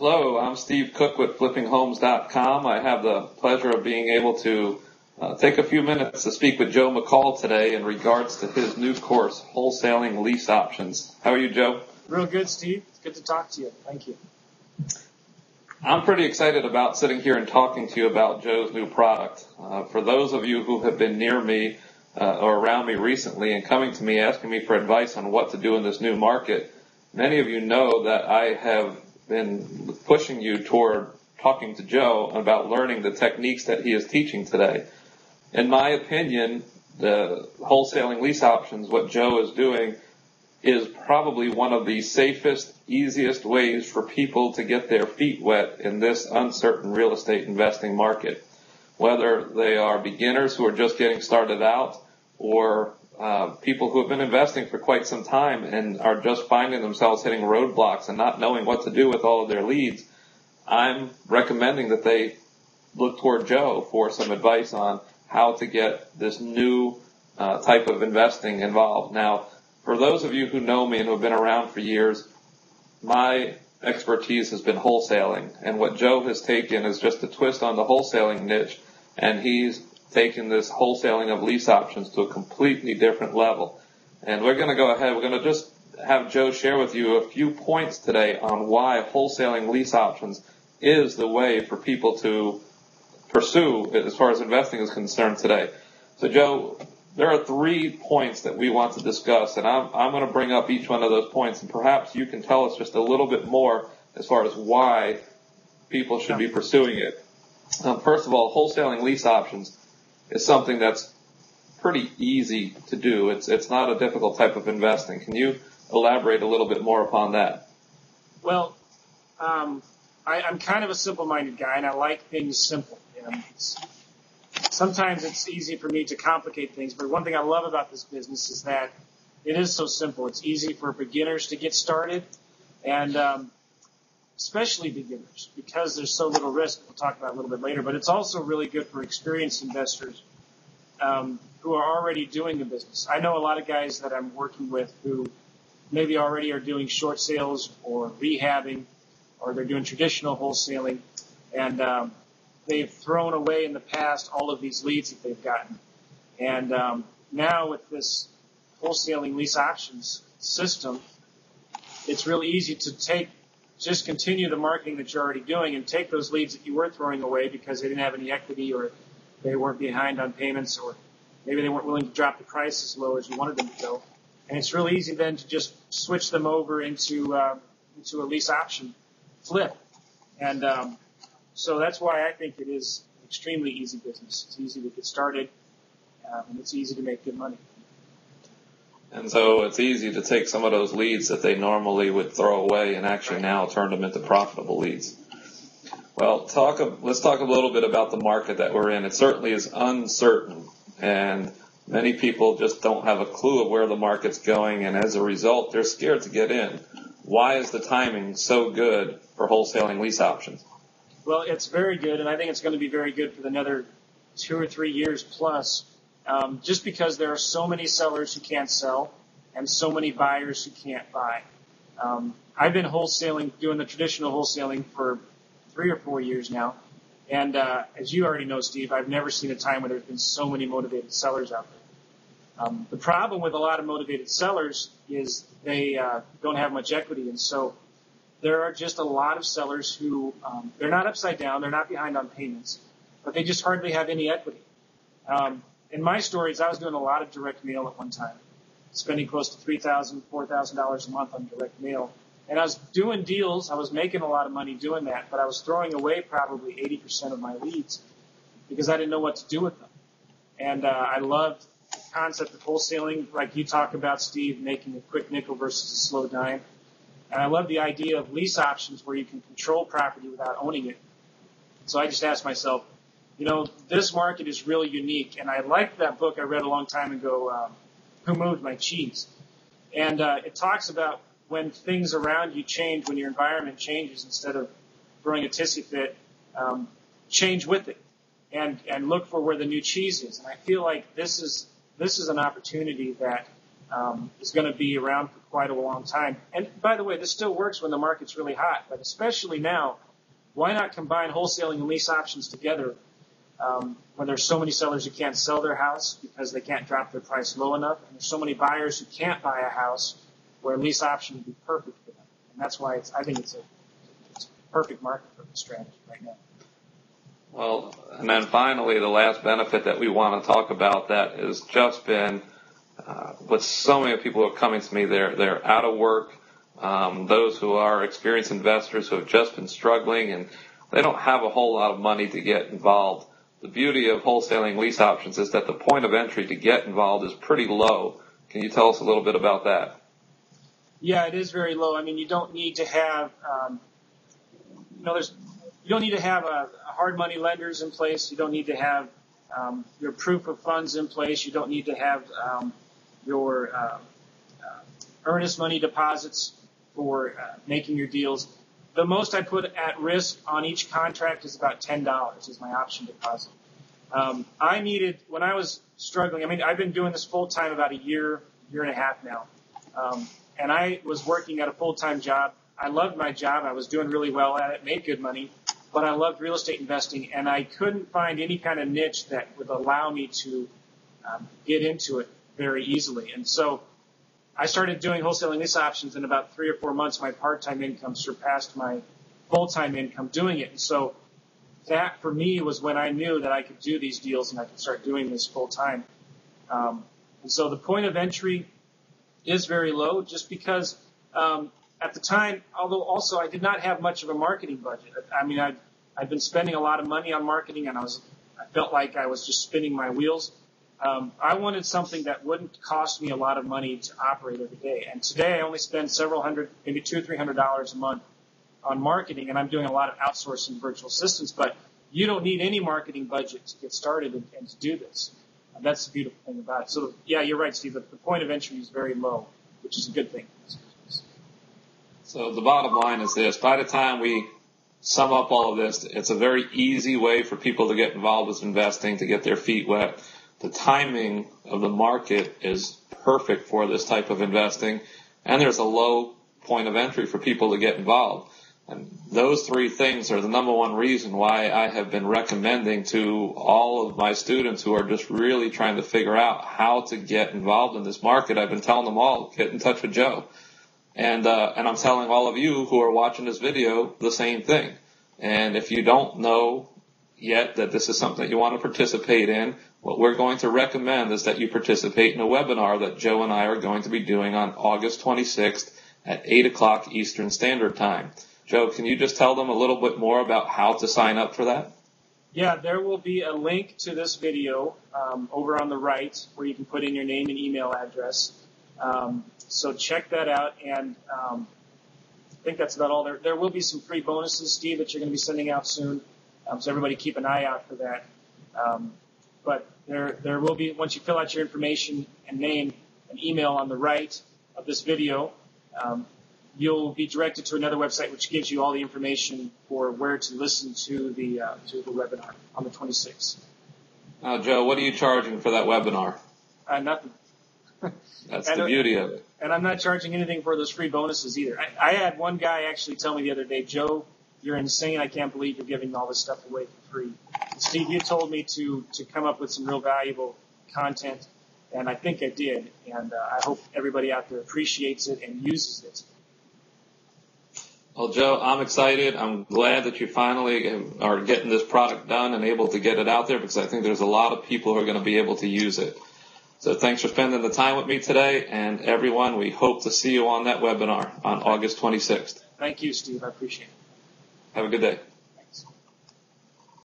Hello, I'm Steve Cook with FlippingHomes.com. I have the pleasure of being able to take a few minutes to speak with Joe McCall today in regards to his new course, Wholesaling Lease Options. How are you, Joe? Real good, Steve. It's good to talk to you. Thank you. I'm pretty excited about sitting here and talking to you about Joe's new product. For those of you who have been near me or around me recently and coming to me asking me for advice on what to do in this new market, many of you know that I have been pushing you toward talking to Joe about learning the techniques that he is teaching today. In my opinion, the wholesaling lease options, what Joe is doing, is probably one of the safest, easiest ways for people to get their feet wet in this uncertain real estate investing market. Whether they are beginners who are just getting started out or people who have been investing for quite some time and are just finding themselves hitting roadblocks and not knowing what to do with all of their leads, I'm recommending that they look toward Joe for some advice on how to get this new type of investing involved. Now, for those of you who know me and who have been around for years, my expertise has been wholesaling, and what Joe has taken is just a twist on the wholesaling niche, and he's taken this wholesaling of lease options to a completely different level. And we're going to go ahead, we're going to just have Joe share with you a few points today on why wholesaling lease options is the way for people to pursue as far as investing is concerned today. So Joe, there are 3 points that we want to discuss, and I'm going to bring up each one of those points, and perhaps you can tell us just a little bit more as far as why people should be pursuing it. First of all, wholesaling lease options is something that's pretty easy to do. It's not a difficult type of investing. Can you elaborate a little bit more upon that? Well, I'm kind of a simple-minded guy, and I like things simple. Sometimes it's easy for me to complicate things, but one thing I love about this business is that it is so simple. It's easy for beginners to get started, and especially beginners, because there's so little risk. We'll talk about it a little bit later, but it's also really good for experienced investors who are already doing the business. I know a lot of guys that I'm working with who maybe already are doing short sales or rehabbing, or they're doing traditional wholesaling, and they've thrown away in the past all of these leads that they've gotten. And now with this wholesaling lease options system, it's really easy to just continue the marketing that you're already doing and take those leads that you were throwing away because they didn't have any equity, or they weren't behind on payments, or maybe they weren't willing to drop the price as low as you wanted them to go. And it's really easy then to just switch them over into a lease option flip. And so that's why I think it is an extremely easy business. It's easy to get started, and it's easy to make good money. And so it's easy to take some of those leads that they normally would throw away and actually now turn them into profitable leads. Well, let's talk a little bit about the market that we're in. It certainly is uncertain, and many people just don't have a clue of where the market's going, and as a result, they're scared to get in. Why is the timing so good for wholesaling lease options? Well, it's very good, and I think it's going to be very good for another 2 or 3 years plus, just because there are so many sellers who can't sell and so many buyers who can't buy. I've been wholesaling, doing the traditional wholesaling for 3 or 4 years now, and as you already know, Steve, I've never seen a time where there's been so many motivated sellers out there. The problem with a lot of motivated sellers is they don't have much equity, and so there are just a lot of sellers who, they're not upside down, they're not behind on payments, but they just hardly have any equity. In my stories, I was doing a lot of direct mail at one time, spending close to $3,000, $4,000 a month on direct mail. And I was doing deals, I was making a lot of money doing that, but I was throwing away probably 80% of my leads because I didn't know what to do with them. And I loved the concept of wholesaling, like you talk about, Steve, making a quick nickel versus a slow dime. And I love the idea of lease options where you can control property without owning it. So I just asked myself, this market is really unique. And I liked that book I read a long time ago, Who Moved My Cheese? And it talks about when things around you change, when your environment changes, instead of throwing a tissy fit, change with it and look for where the new cheese is. And I feel like this is an opportunity that is going to be around for quite a long time. And by the way, this still works when the market's really hot, but especially now, why not combine wholesaling and lease options together when there's so many sellers who can't sell their house because they can't drop their price low enough, and there's so many buyers who can't buy a house where a lease option would be perfect for them. And that's why I think it's a perfect market for the strategy right now. Well, and then finally, the last benefit that we want to talk about that has just been with so many people who are coming to me, they're out of work, those who are experienced investors who have just been struggling and they don't have a whole lot of money to get involved. The beauty of wholesaling lease options is that the point of entry to get involved is pretty low. Can you tell us a little bit about that? Yeah, it is very low. I mean, you don't need to have, you don't need to have a hard money lenders in place. You don't need to have your proof of funds in place. You don't need to have your earnest money deposits for making your deals. The most I put at risk on each contract is about $10 is my option deposit. I needed, when I was struggling, I mean, I've been doing this full time about a year and a half now. And I was working at a full-time job. I loved my job. I was doing really well at it, made good money, but I loved real estate investing, and I couldn't find any kind of niche that would allow me to get into it very easily. And so I started doing wholesaling lease options. In about 3 or 4 months, my part-time income surpassed my full-time income doing it. And so that, for me, was when I knew that I could do these deals and I could start doing this full-time. And so the point of entry is very low just because at the time, although also I did not have much of a marketing budget. I mean, I'd been spending a lot of money on marketing, and I felt like I was just spinning my wheels. I wanted something that wouldn't cost me a lot of money to operate every day. And today I only spend several hundred, maybe $200 or $300 a month on marketing, and I'm doing a lot of outsourcing virtual assistants. But you don't need any marketing budget to get started and to do this. And that's the beautiful thing about it. So, yeah, you're right, Steve. The point of entry is very low, which is a good thing. So the bottom line is this. By the time we sum up all of this, it's a very easy way for people to get involved with investing, to get their feet wet. The timing of the market is perfect for this type of investing, and there's a low point of entry for people to get involved. And those three things are the number one reason why I have been recommending to all of my students who are just really trying to figure out how to get involved in this market. I've been telling them all, get in touch with Joe. And I'm telling all of you who are watching this video the same thing. And if you don't know yet that this is something that you want to participate in, what we're going to recommend is that you participate in a webinar that Joe and I are going to be doing on August 26th at 8 o'clock Eastern Standard Time. Joe, can you just tell them a little bit more about how to sign up for that? Yeah, there will be a link to this video over on the right where you can put in your name and email address. So check that out, and I think that's about all. There will be some free bonuses, Steve, that you're going to be sending out soon. So everybody keep an eye out for that. But there will be, once you fill out your information and name and email on the right of this video, you'll be directed to another website which gives you all the information for where to listen to the webinar on the 26th. Joe, what are you charging for that webinar? Nothing. That's the beauty of it. And I'm not charging anything for those free bonuses either. I had one guy actually tell me the other day, Joe, you're insane. I can't believe you're giving all this stuff away for free. And Steve, you told me to come up with some real valuable content, and I think I did. And I hope everybody out there appreciates it and uses it. Well, Joe, I'm excited. I'm glad that you finally are getting this product done and able to get it out there, because I think there's a lot of people who are going to be able to use it. So thanks for spending the time with me today, and everyone, we hope to see you on that webinar on August 26th. Thank you, Steve. I appreciate it. Have a good day.